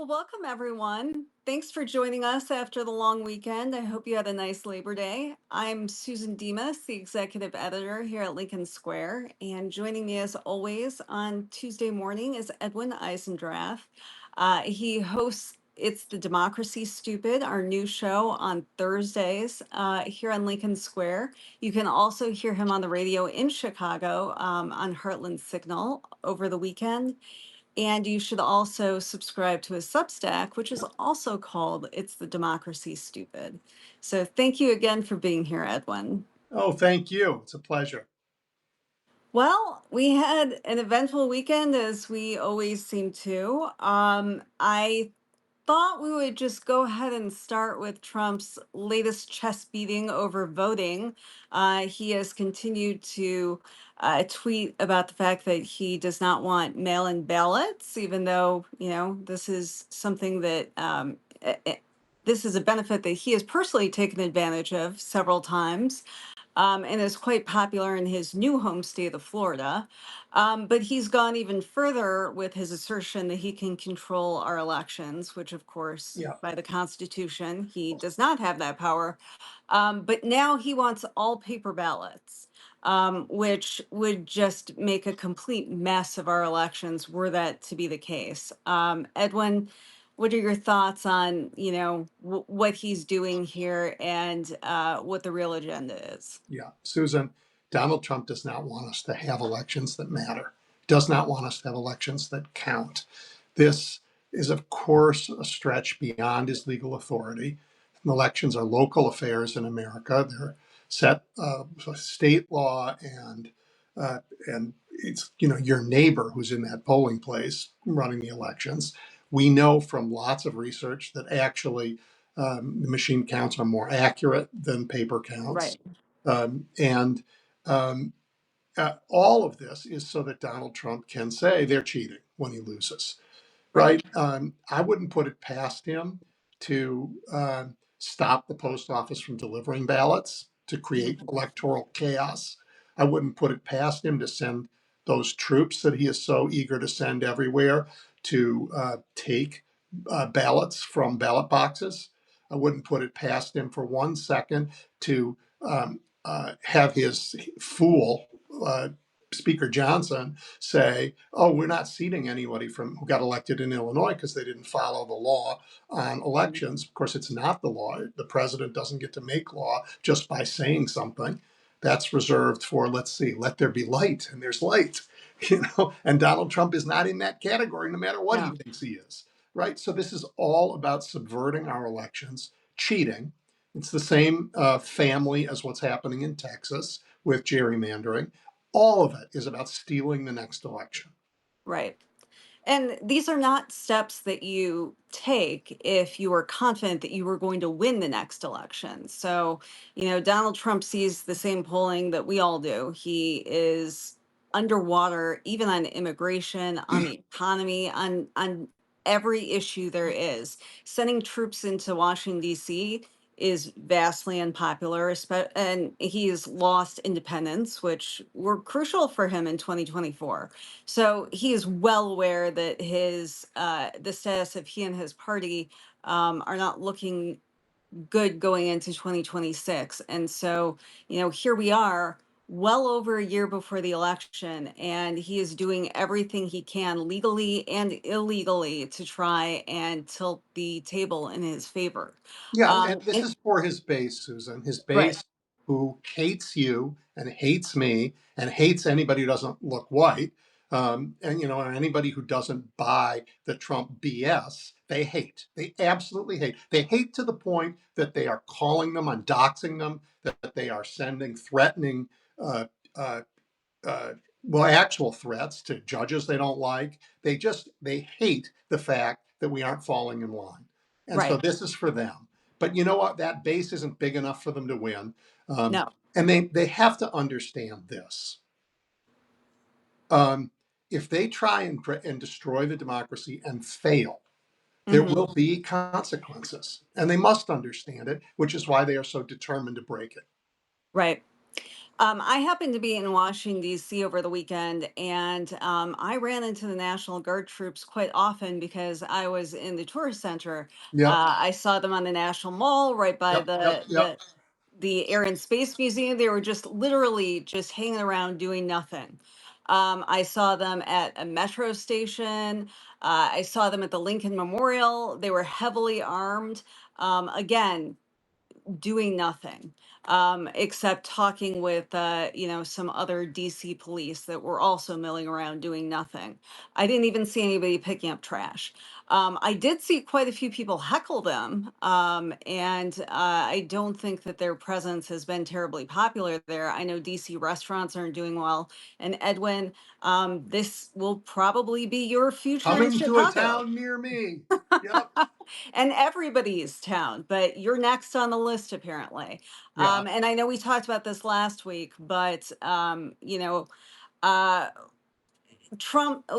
Well, welcome everyone. Thanks for joining us after the long weekend. I hope you had a nice Labor Day. I'm Susan Demas, the executive editor here at Lincoln Square, and joining me as always on Tuesday morning is Edwin Eisendrath. He hosts It's the Democracy Stupid, our new show on Thursdays here on Lincoln Square. You can also hear him on the radio in Chicago on Heartland Signal over the weekend. And you should also subscribe to his Substack, which is also called It's the Democracy Stupid. So thank you again for being here, Edwin. Oh, thank you. It's a pleasure. Well, we had an eventful weekend as we always seem to. I thought we would just go ahead and start with Trump's latest chest beating over voting. He has continued to tweet about the fact that he does not want mail-in ballots, even though, this is something that this is a benefit that he has personally taken advantage of several times and is quite popular in his new home state of Florida. But he's gone even further with his assertion that he can control our elections, which, of course, Yeah. by the Constitution, he does not have that power. But now he wants all paper ballots, which would just make a complete mess of our elections were that to be the case. Edwin, what are your thoughts on, what he's doing here and what the real agenda is? Yeah. Susan, Donald Trump does not want us to have elections that matter, does not want us to have elections that count. This is, of course, a stretch beyond his legal authority. Elections are local affairs in America. They're set state law and it's your neighbor who's in that polling place running the elections. We know from lots of research that actually the machine counts are more accurate than paper counts. Right. And all of this is so that Donald Trump can say they're cheating when he loses, Right. right? I wouldn't put it past him to stop the post office from delivering ballots to create Mhm. electoral chaos. I wouldn't put it past him to send those troops that he is so eager to send everywhere to take ballots from ballot boxes. I wouldn't put it past him for 1 second to have his fool, Speaker Johnson, say, "Oh, we're not seating anybody from who got elected in Illinois because they didn't follow the law on elections." Of course, it's not the law. The president doesn't get to make law just by saying something. That's reserved for, let's see, let there be light, and there's light, And Donald Trump is not in that category, no matter what he No. thinks he is, right? So this is all about subverting our elections, cheating. It's the same family as what's happening in Texas with gerrymandering. All of it is about stealing the next election. Right. And these are not steps that you take if you are confident that you are going to win the next election. So, Donald Trump sees the same polling that we all do. He is underwater, even on immigration, on the economy, on every issue there is. Sending troops into Washington, D.C. is vastly unpopular, and he's lost independence, which were crucial for him in 2024. So he is well aware that the status of he and his party are not looking good going into 2026. And so, here we are well over a year before the election, and he is doing everything he can legally and illegally to try and tilt the table in his favor. Yeah, Um, and this and- is for his base, Susan, his right, base who hates you and hates me and hates anybody who doesn't look white. And anybody who doesn't buy the Trump BS, they hate. They absolutely hate. They hate to the point that they are calling them on doxing them, that they are sending threatening, uh, uh, uh, well, actual threats to judges they don't like. They hate the fact that we aren't falling in line, and so right. this is for them. But you know what? That base isn't big enough for them to win, um, No. and they have to understand this. Um, if they try and destroy the democracy and fail, there Mhm. will be consequences, and they must understand it, which is why they are so determined to break it. Right. I happened to be in Washington, D.C. over the weekend, and I ran into the National Guard troops quite often because I was in the tourist center. Yep, I saw them on the National Mall right by yep, yep, yep. the Air and Space Museum. They were just literally just hanging around doing nothing. I saw them at a metro station. I saw them at the Lincoln Memorial. They were heavily armed. Again, doing nothing, except talking with some other DC police that were also milling around doing nothing. I didn't even see anybody picking up trash. I did see quite a few people heckle them, and I don't think that their presence has been terribly popular there. I know DC restaurants aren't doing well. And Edwin, this will probably be your future in Coming to a Chicago town near me. Yep. and everybody's town, but you're next on the list apparently. Yeah. And I know we talked about this last week, but uh, Trump.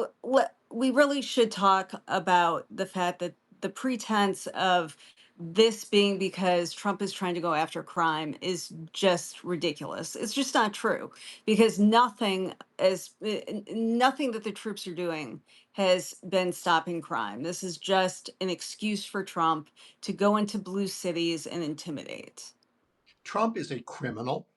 We really should talk about the fact that the pretense of this being because Trump is trying to go after crime is just ridiculous. It's just not true because nothing that the troops are doing has been stopping crime. This is just an excuse for Trump to go into blue cities and intimidate. Trump is a criminal.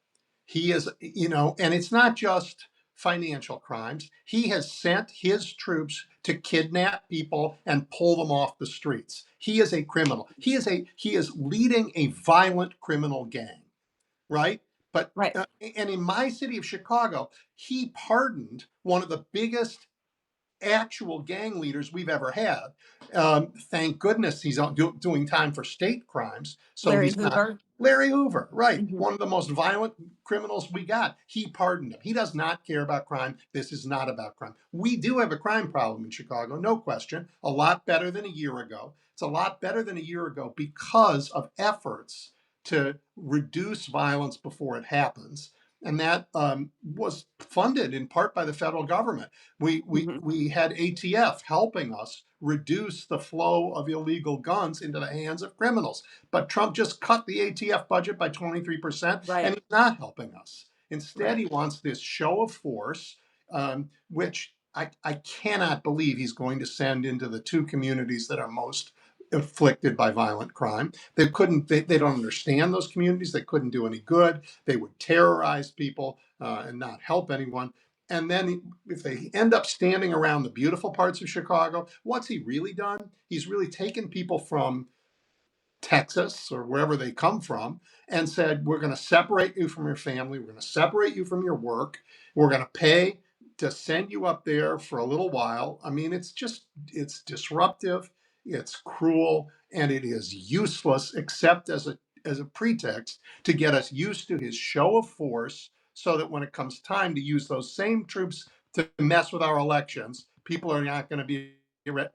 He is, and it's not just financial crimes. He has sent his troops to kidnap people and pull them off the streets. He is a criminal. He is leading a violent criminal gang, right? But Right. and in my city of Chicago, he pardoned one of the biggest actual gang leaders we've ever had. Thank goodness he's doing time for state crimes, so Larry he's not. Hoover. Larry Hoover, right? Mhm. One of the most violent criminals we got. He pardoned him. He does not care about crime. This is not about crime. We do have a crime problem in Chicago, no question. A lot better than a year ago. It's a lot better than a year ago because of efforts to reduce violence before it happens. And that was funded in part by the federal government. We, we, Mhm. we had ATF helping us reduce the flow of illegal guns into the hands of criminals. But Trump just cut the ATF budget by 23%, and Right. he's not helping us. Instead, Right. he wants this show of force, which I cannot believe he's going to send into the two communities that are most afflicted by violent crime. They don't understand those communities. They couldn't do any good. They would terrorize people and not help anyone. And then if they end up standing around the beautiful parts of Chicago, what's he really done? He's really taken people from Texas or wherever they come from and said, we're going to separate you from your family. We're going to separate you from your work. We're going to pay to send you up there for a little while. I mean, it's disruptive, it's cruel, and it is useless except as a pretext to get us used to his show of force so that when it comes time to use those same troops to mess with our elections, people are not going to be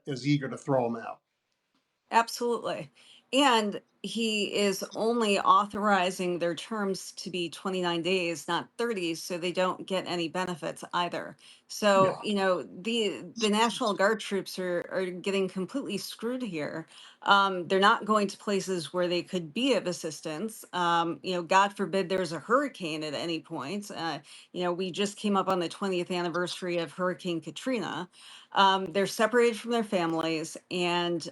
as eager to throw them out. Absolutely. And he is only authorizing their terms to be 29 days, not 30, so they don't get any benefits either. So, Yeah. the National Guard troops are getting completely screwed here. They're not going to places where they could be of assistance. God forbid there's a hurricane at any point. We just came up on the 20th anniversary of Hurricane Katrina. They're separated from their families, and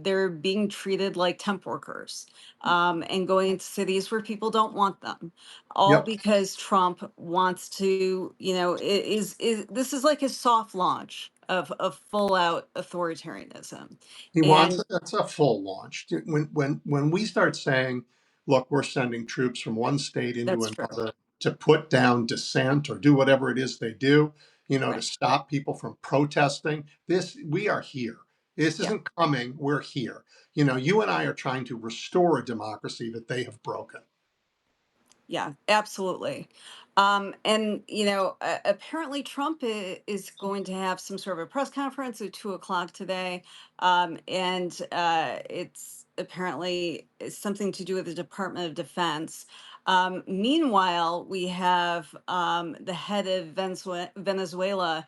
they're being treated like temp workers, and going into cities where people don't want them, all Yep. because Trump wants to, is this is like a soft launch of full out authoritarianism. He wants And that's a full launch. When we start saying, look, we're sending troops from one state into that's true. another to put down dissent or do whatever it is they do, to Right. stop people from protesting. This we are here. This Yeah. isn't coming. We're here. You and I are trying to restore a democracy that they have broken. Yeah, absolutely. And apparently Trump is going to have some sort of a press conference at 2 o'clock today, and it's apparently something to do with the Department of Defense. Meanwhile, we have the head of Venezuela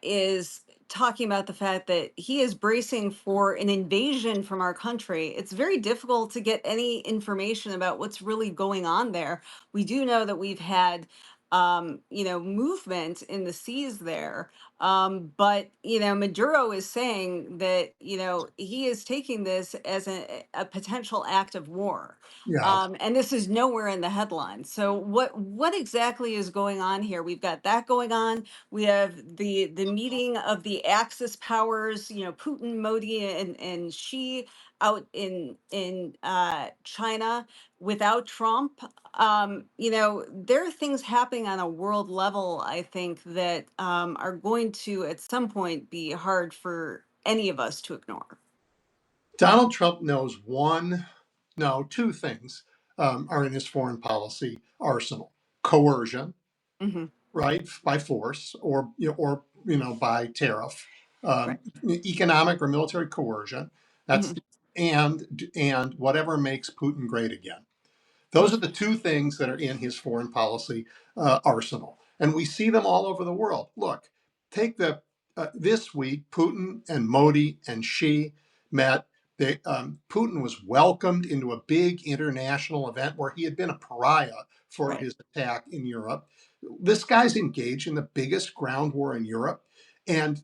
is talking about the fact that he is bracing for an invasion from our country. It's very difficult to get any information about what's really going on there. We do know that we've had, movement in the seas there. But, Maduro is saying that, he is taking this as a potential act of war. Yeah. And this is nowhere in the headlines. So what exactly is going on here? We've got that going on. We have the meeting of the Axis powers, Putin, Modi, and Xi out in China without Trump. There are things happening on a world level, I think, that are going to at some point be hard for any of us to ignore. Donald Trump knows no, two things are in his foreign policy arsenal: coercion, Hmm. right, by force, or by tariff, Right. economic or military coercion. Hmm. That's and whatever makes Putin great again. Those are the two things that are in his foreign policy arsenal, and we see them all over the world. Look, take the this week, Putin and Modi and Xi met. Putin was welcomed into a big international event where he had been a pariah for Right. his attack in Europe. This guy's engaged in the biggest ground war in Europe, and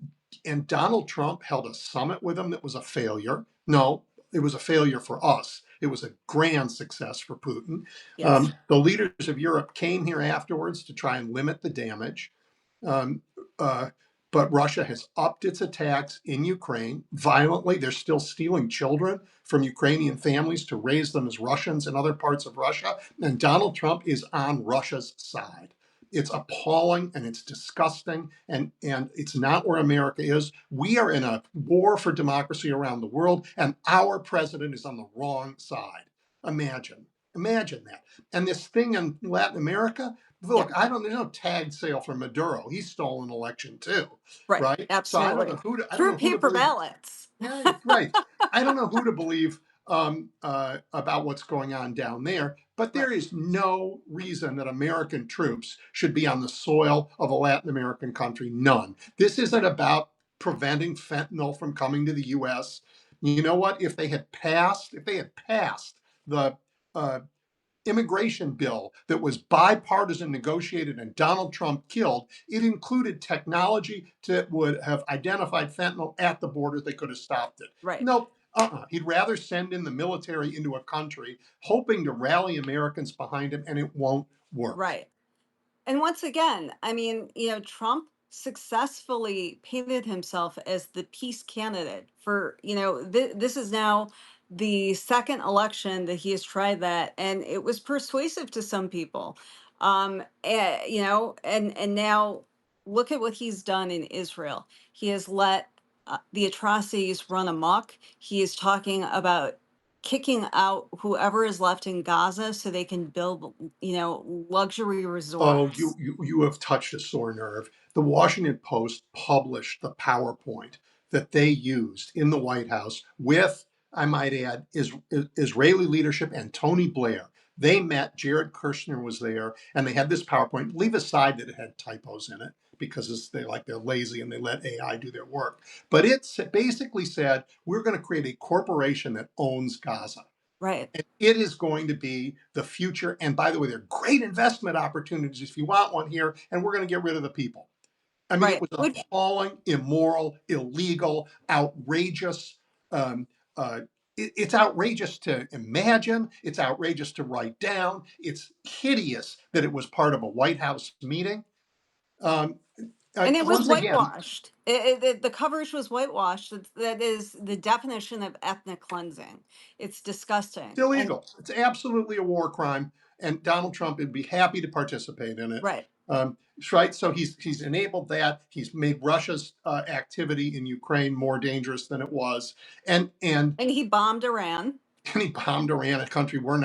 Donald Trump held a summit with him that was a failure. No, it was a failure for us. It was a grand success for Putin. Yes. The leaders of Europe came here afterwards to try and limit the damage. Um, uh, but Russia has upped its attacks in Ukraine violently. They're still stealing children from Ukrainian families to raise them as Russians in other parts of Russia. And Donald Trump is on Russia's side. It's appalling and it's disgusting, and it's not where America is. We are in a war for democracy around the world, and our president is on the wrong side. Imagine that. And this thing in Latin America, Yeah. look, there's no tag sale for Maduro. He stole an election too, Right. right? So Absolutely. I don't Through know who to paper believe. ballots. Yeah, right. I don't know who to believe about what's going on down there, but Right. there is no reason that American troops should be on the soil of a Latin American country. None. This isn't Right. about preventing fentanyl from coming to the U.S. You know what? If they had passed the uh, immigration bill that was bipartisan negotiated and Donald Trump killed, it included technology that would have identified fentanyl at the border. They could have stopped it. Right. Nope. He'd rather send in the military into a country hoping to rally Americans behind him, and it won't work. Right. And once again, I mean, Trump successfully painted himself as the peace candidate for, this is now the second election that he has tried that, and it was persuasive to some people. And now look at what he's done in Israel. He has let the atrocities run amok. He is talking about kicking out whoever is left in Gaza so they can build, luxury Oh, resorts. you have touched a sore nerve. The Washington Post published the PowerPoint that they used in the White House with, I might add, Israeli leadership and Tony Blair. They met, Jared Kushner was there, and they had this PowerPoint. Leave aside that it had typos in it because they're lazy and they let AI do their work. But basically said, we're going to create a corporation that owns Gaza. Right. And it is going to be the future. And by the way, there are great investment opportunities if you want one here, and we're going to get rid of the people. I mean, it Right. was appalling, immoral, illegal, outrageous. Um, it's outrageous to imagine. It's outrageous to write down. It's hideous that it was part of a White House meeting. Um, And it was Once again, whitewashed. The coverage was whitewashed. That is the definition of ethnic cleansing. It's it's disgusting. And illegal. It's absolutely a war crime, and Donald Trump would be happy to participate in it. right. Right. So he's enabled that. He's made Russia's activity in Ukraine more dangerous than it was, and and And he bombed Iran. and he bombed Iran, a country we're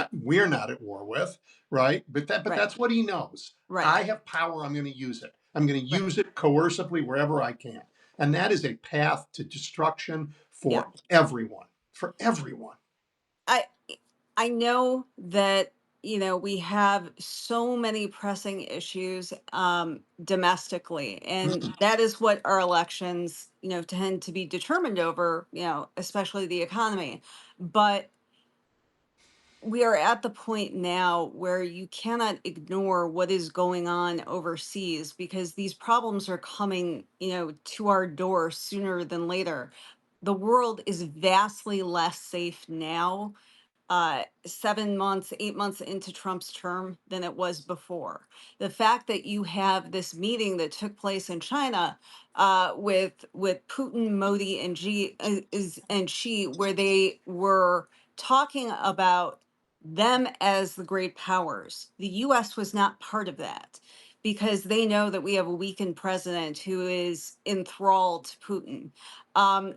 not at war with, right? But Right. that's what he knows. Right. I have power. I'm going to use it. I'm going to Right. use it coercively wherever I can, and that is a path to destruction Yeah. for everyone. For everyone. I I know that we have so many pressing issues domestically, and that is what our elections, tend to be determined over, especially the economy. But we are at the point now where you cannot ignore what is going on overseas, because these problems are coming, to our door sooner than later. The world is vastly less safe now, 7 months, 8 months into Trump's term, than it was before. The fact that you have this meeting that took place in China, with Putin, Modi, and Xi, where they were talking about them as the great powers. The U.S. was not part of that, because they know that we have a weakened president who is enthralled to Putin.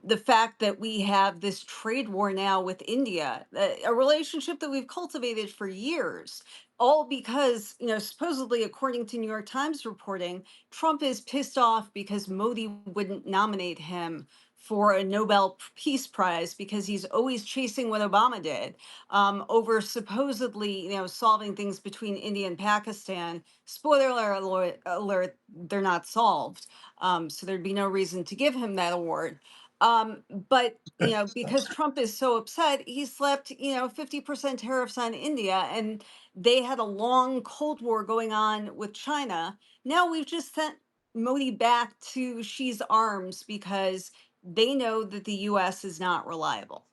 The fact that we have this trade war now with India, a relationship that we've cultivated for years, all because, supposedly, according to New York Times reporting, Trump is pissed off because Modi wouldn't nominate him for a Nobel Peace Prize, because he's always chasing what Obama did, over supposedly, solving things between India and Pakistan. Spoiler alert, they're not solved. So there'd be no reason to give him that award. But because Trump is so upset, he slapped 50% tariffs on India, and they had a long Cold War going on with China. Now we've just sent Modi back to Xi's arms because they know that the U.S. is not reliable.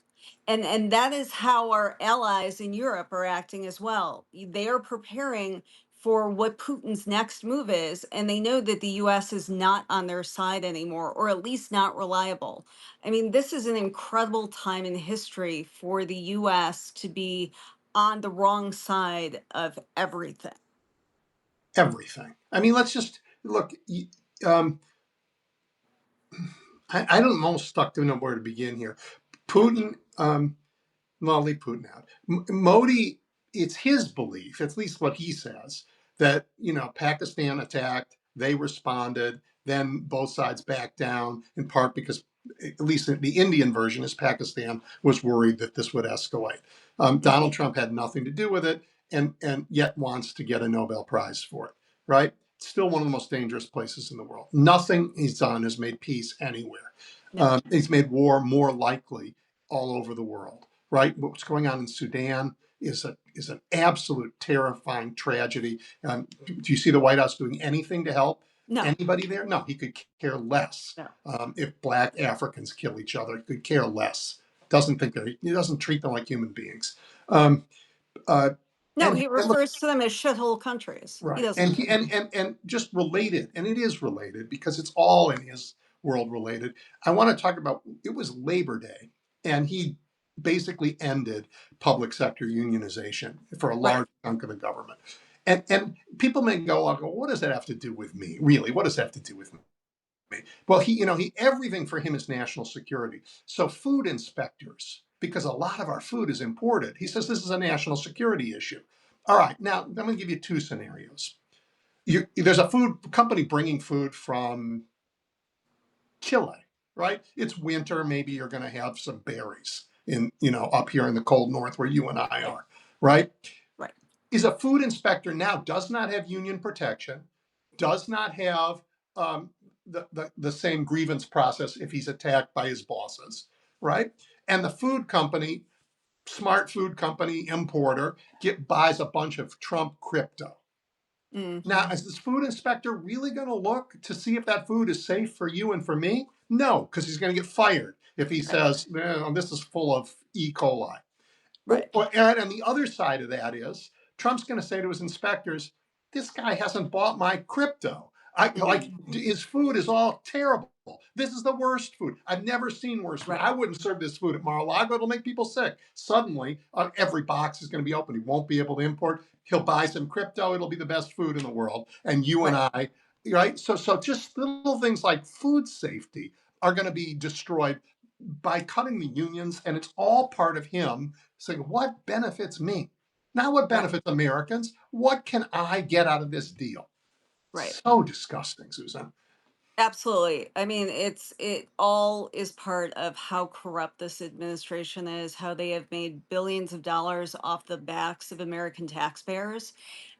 And that is how our allies in Europe are acting as well. They are preparing for what Putin's next move is, and they know that the US is not on their side anymore, or at least not reliable. I mean, this is an incredible time in history for the US to be on the wrong side of everything. Everything. I mean, let's just look. Um, I'm almost stuck to know where to begin here. Yeah. Putin. No, I'll leave Putin out. Modi, it's his belief, at least what he says, that Pakistan attacked, they responded, then both sides backed down, in part because, at least the Indian version is, Pakistan was worried that this would escalate. Donald Mhm. Trump had nothing to do with it, and yet wants to get a Nobel Prize for it. Right? It's still one of the most dangerous places in the world. Nothing he's done has made peace anywhere. No, He's made war more likely all over the world. Right? What's going on in Sudan is an absolute terrifying tragedy. Do you see the White House doing anything to help no, anybody there? No, he could care less. no. If Black Africans kill each other, he could care less. He doesn't treat them like human beings. Um, uh, No, and he look, refers to them as shithole countries. He right, doesn't and care. and just related, and it is related because it's all in his world related. I want to talk about, it was Labor Day, and he basically ended public sector unionization for a Right. large chunk of the government. And people may go, I'll go, what does that have to do with me? Really, what does that have to do with me? Well, he everything for him is national security. So food inspectors, because a lot of our food is imported, he says this is a national security issue. All right, now I'm going to give you two scenarios. There's a food company bringing food from Chile, right? It's winter. Maybe you're going to have some berries up here in the cold north where you and I Yeah. are, right? Right. Is a food inspector now, does not have union protection, does not have the same grievance process if he's attacked by his bosses, right? And the food company, smart food company importer, buys a bunch of Trump crypto. Now, Hmm. is this food inspector really going to look to see if that food is safe for you and for me? No, because he's going to get fired if he Right. says, this is full of E. coli. Right. And on the other side of that is, Trump's going to say to his inspectors, this guy hasn't bought my crypto. Hmm. His food is all terrible. This is the worst food. I've never seen worse food. Right. I wouldn't serve this food at Mar-a-Lago. It'll make people sick. Suddenly, every box is going to be open. He won't be able to import. He'll buy some crypto. It'll be the best food in the world. And you and Right. I, right? So just little things like food safety are going to be destroyed by cutting the unions. And it's all part of him saying, what benefits me? Not what Right. benefits Americans. What can I get out of this deal? Right. So disgusting, Susan. Absolutely. I mean, it all is part of how corrupt this administration is, how they have made billions of dollars off the backs of American taxpayers.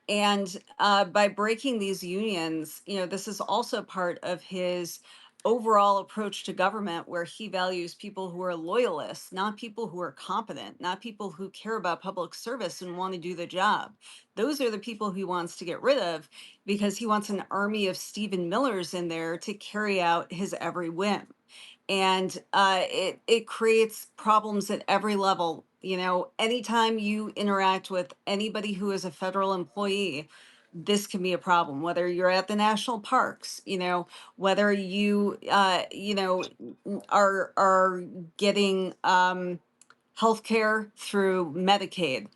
And by breaking these unions, this is also part of his overall approach to government, where he values people who are loyalists, not people who are competent, not people who care about public service and want to do the job. Those are the people he wants to get rid of, because he wants an army of Stephen Millers in there to carry out his every whim. And it creates problems at every level. Anytime you interact with anybody who is a federal employee, this can be a problem. Whether you're at the national parks, whether you are getting health care through Medicaid,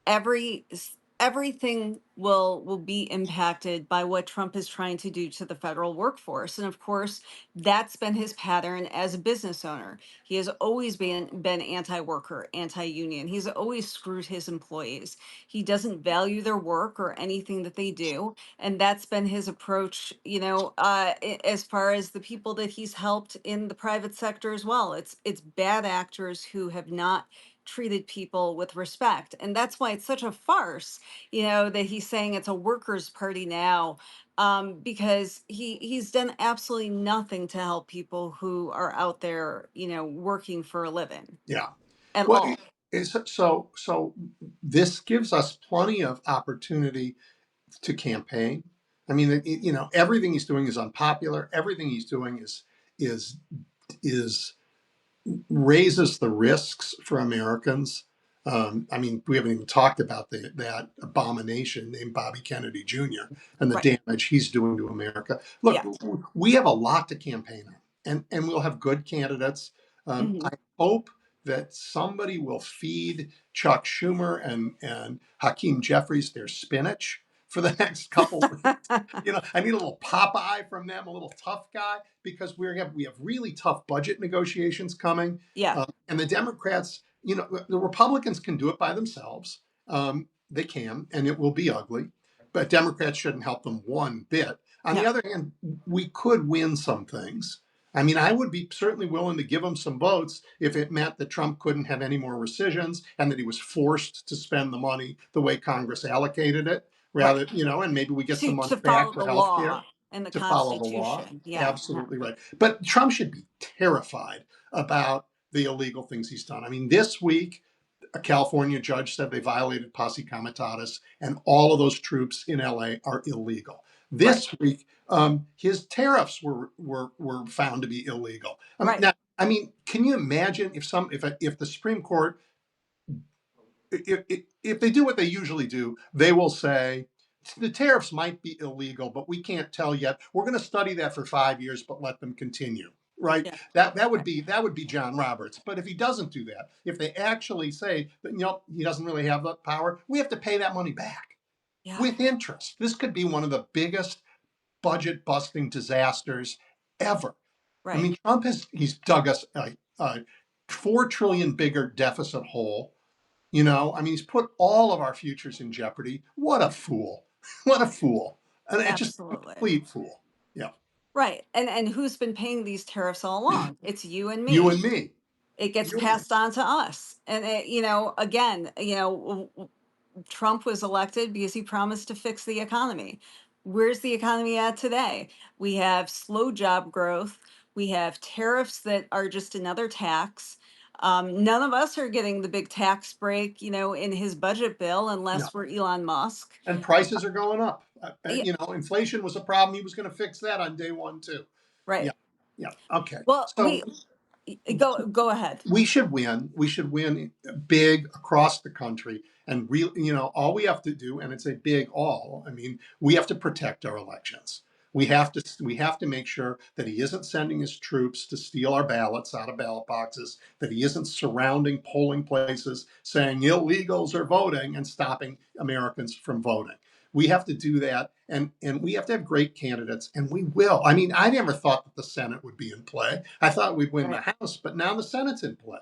everything will be impacted by what Trump is trying to do to the federal workforce. And of course, that's been his pattern as a business owner. He has always been anti-worker, anti-union. He's always screwed his employees. He doesn't value their work or anything that they do, and that's been his approach. As far as the people that he's helped in the private sector as well, it's bad actors who have not treated people with respect. And that's why it's such a farce, that he's saying it's a workers' party now, because he's done absolutely nothing to help people who are out there, working for a living Yeah. at Well, all. so this gives us plenty of opportunity to campaign. I mean, everything he's doing is unpopular. Everything he's doing is is raises the risks for Americans. I mean, we haven't even talked about that abomination named Bobby Kennedy Jr. and the Right. damage he's doing to America. Look, Yeah. we have a lot to campaign on, and we'll have good candidates. Hmm. I hope that somebody will feed Chuck Schumer and Hakeem Jeffries their spinach for the next couple weeks. I need a little Popeye from them, a little tough guy, because we have really tough budget negotiations coming, Yeah. and the Democrats, the Republicans can do it by themselves. They can, and it will be ugly, but Democrats shouldn't help them one bit. On No. the other hand, we could win some things. I mean, I would be certainly willing to give them some votes if it meant that Trump couldn't have any more rescissions and that he was forced to spend the money the way Congress allocated it, Right. rather, and maybe we get some money To back follow for the health care law and the to follow the law. Constitution. Yeah. No. Absolutely right. But Trump should be terrified about the illegal things he's done. I mean, this week, a California judge said they violated posse comitatus, and all of those troops in LA are illegal. Right. This week, his tariffs were found to be illegal. Right. Now, I mean, can you imagine if the Supreme Court, if they do what they usually do, they will say the tariffs might be illegal, but we can't tell yet. We're going to study that for 5 years, but let them continue. Right? Yeah. That would Right. be John Roberts. But if he doesn't do that, if they actually say that he doesn't really have that power, we have to pay that money back Yeah. with interest. This could be one of the biggest budget busting disasters ever. I Right. mean, he's dug us a 4 trillion bigger deficit hole. I mean, he's put all of our futures in jeopardy. What a fool! What a fool! And it's just a Absolutely. complete fool. Yeah, Right. And who's been paying these tariffs all along? It's you and you me. and me. It gets You and me. passed on to us. And again, Trump was elected because he promised to fix the economy. Where's the economy at today? We have slow job growth. We have tariffs that are just another tax. None of us are getting the big tax break, in his budget bill, No, unless we're Elon Musk. and prices are going up. Yeah. Inflation was a problem. He was going to fix that on day one too. Yeah, Right. yeah. Okay, Well, so go ahead. we should win. We should win big across the country. And all we have to do, and it's a big all. I mean, we have to protect our elections. We have to make sure that he isn't sending his troops to steal our ballots out of ballot boxes, that he isn't surrounding polling places saying illegals are voting and stopping Americans from voting. We have to do that, and we have to have great candidates, and we will. I mean, I never thought that the Senate would be in play. I thought we'd win the Right. House, but now the Senate's in play.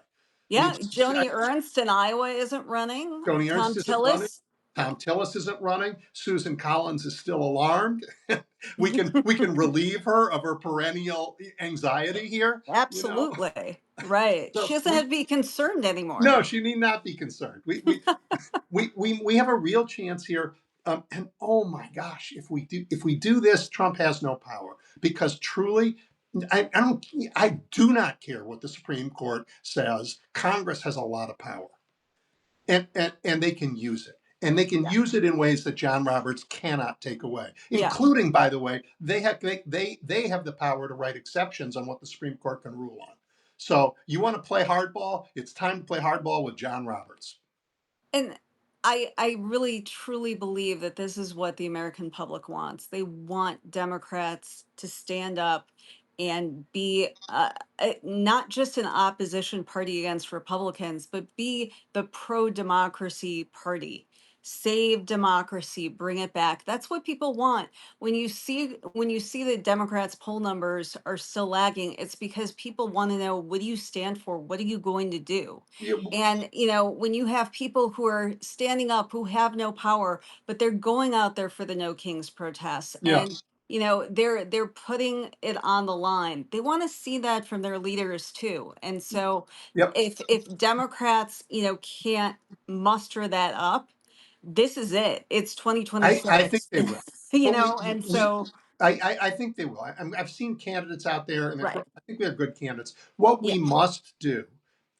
Yeah, Joni Ernst in Iowa isn't running. Joni Tom Ernst isn't running. Tillis. Tom Tillis isn't running. Susan Collins is still alarmed. we can relieve her of her perennial anxiety here, you know. Absolutely. Right. She So doesn't have we to be concerned anymore. no, she need not be concerned. We have a real chance here. And oh my gosh, if we do this, Trump has no power because truly, I do not care what the Supreme Court says. Congress has a lot of power, and they can use it. And they can Yeah. use it in ways that John Roberts cannot take away, Yeah. including, by the way, they have the power to write exceptions on what the Supreme Court can rule on. So you want to play hardball? It's time to play hardball with John Roberts. And I really truly believe that this is what the American public wants. They want Democrats to stand up and be not just an opposition party against Republicans, but be the pro democracy party. Save democracy, bring it back. That's what people want. When you see the Democrats' poll numbers are still lagging, it's because people want to know, what do you stand for? What are you going to do? You, And when you have people who are standing up who have no power, but they're going out there for the No Kings protests, yeah. and they're putting it on the line. They want to see that from their leaders too. And so Yep. if Democrats, can't muster that up, this is it. It's I think 2026. they will. you But know, and we so I think they will. I've seen candidates out there, and right. I think we have good candidates. What Yeah. we must do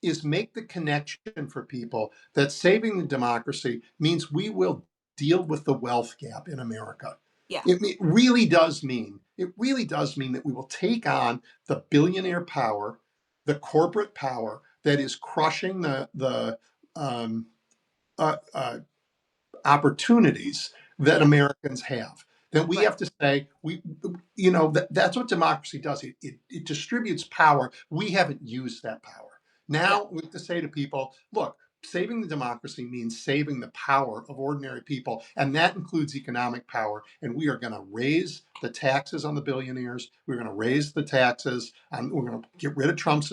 is make the connection for people that saving the democracy means we will deal with the wealth gap in America. Yeah. It really does mean that we will take on the billionaire power, the corporate power that is crushing the um, uh, opportunities that Yeah. Americans have. Then we Right. have to say that's what democracy does. It distributes power. We haven't used that power. Yeah. Now we have to say to people, look, saving the democracy means saving the power of ordinary people, and that includes economic power. And we are going to raise the taxes on the billionaires. We're going to raise the taxes, and we're going to get rid of Trump's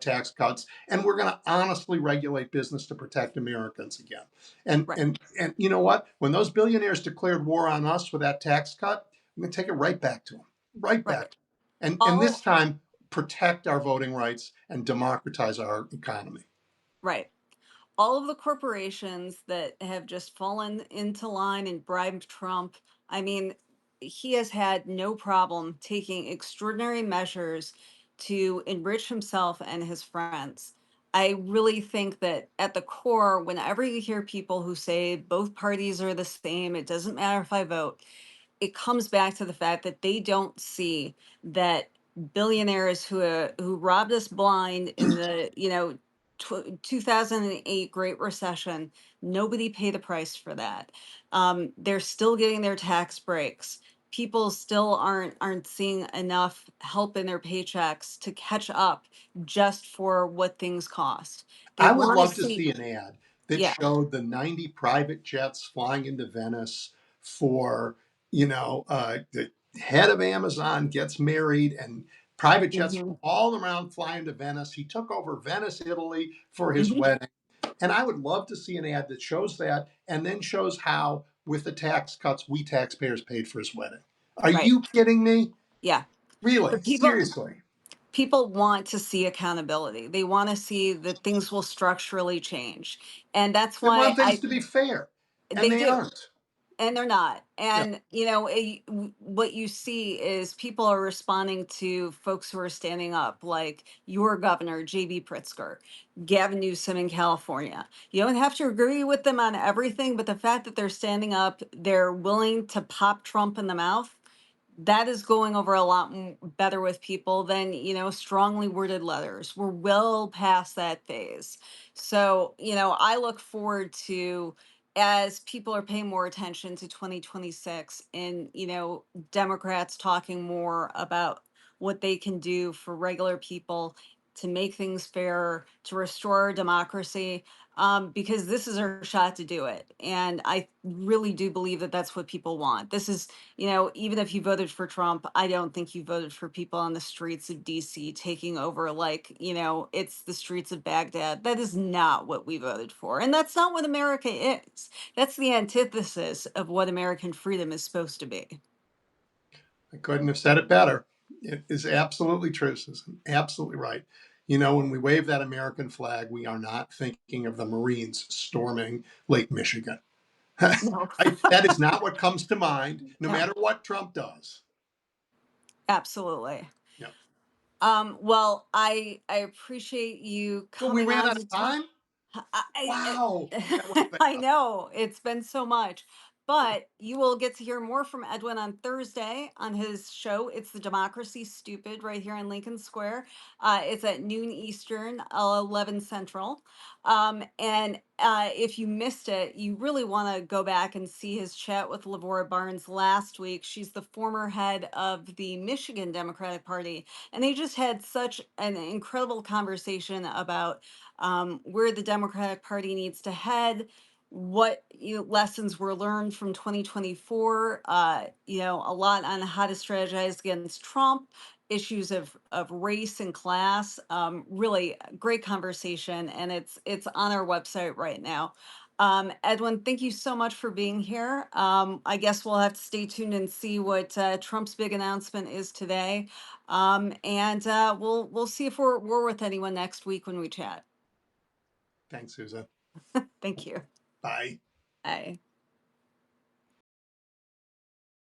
tax cuts, and we're going to honestly regulate business to protect Americans again. And Right. and and you know what? When those billionaires declared war on us with that tax cut, I'm going to take it right back to them, right Right. back, and this All time protect our voting rights and democratize our economy. right. All of the corporations that have just fallen into line and bribed Trump, I mean, he has had no problem taking extraordinary measures to enrich himself and his friends. I really think that at the core, whenever you hear people who say both parties are the same, it doesn't matter if I vote, it comes back to the fact that they don't see that billionaires who robbed us blind in the 2008 Great Recession, nobody paid the price for that. They're still getting their tax breaks. People still aren't seeing enough help in their paychecks to catch up just for what things cost. They I would want to love to see, see an ad that yeah. showed the 90 private jets flying into Venice for, the head of Amazon gets married and private jets from Hmm. all around flying to Venice. He took over Venice, Italy for his Hmm. wedding. And I would love to see an ad that shows that and then shows how, with the tax cuts, we taxpayers paid for his wedding. Are Right. you kidding me? Yeah. Really? But people want to see accountability. They want to see that things will structurally change. And that's They why want things to be fair, and they they do. aren't. And they're not. Yeah. And, what you see is people are responding to folks who are standing up, like your governor, J.B. Pritzker, Gavin Newsom in California. You don't have to agree with them on everything, but the fact that they're standing up, they're willing to pop Trump in the mouth, that is going over a lot better with people than strongly worded letters. We're well past that phase. So I look forward to, as people are paying more attention to 2026, and Democrats talking more about what they can do for regular people to make things fairer, to restore our democracy, because this is our shot to do it. And I really do believe that that's what people want. This is, even if you voted for Trump, I don't think you voted for people on the streets of DC taking over, like, it's the streets of Baghdad. That is not what we voted for. And that's not what America is. That's the antithesis of what American freedom is supposed to be. I couldn't have said it better. It is absolutely true, Susan. Absolutely right. You know, when we wave that American flag, we are not thinking of the Marines storming Lake Michigan. No. That is not what comes to mind, no No, matter what Trump does. absolutely. Yeah. Well, I appreciate you Well, we coming ran on out to of talk. time. I, Wow, that was I fast. know it's been so much, but you will get to hear more from Edwin on Thursday on his show. It's the Democracy Stupid right here in Lincoln Square. It's at noon Eastern, 11 Central. And if you missed it, you really want to go back and see his chat with Lavora Barnes last week. She's the former head of the Michigan Democratic Party, and they just had such an incredible conversation about where the Democratic Party needs to head, what lessons were learned from 2024, a lot on how to strategize against Trump, issues of race and class. Really great conversation, and it's on our website right now. Edwin, thank you so much for being here. I guess we'll have to stay tuned and see what Trump's big announcement is today. And we'll see if we're with anyone next week when we chat. Thanks, Susan. Thank you. Bye. Bye.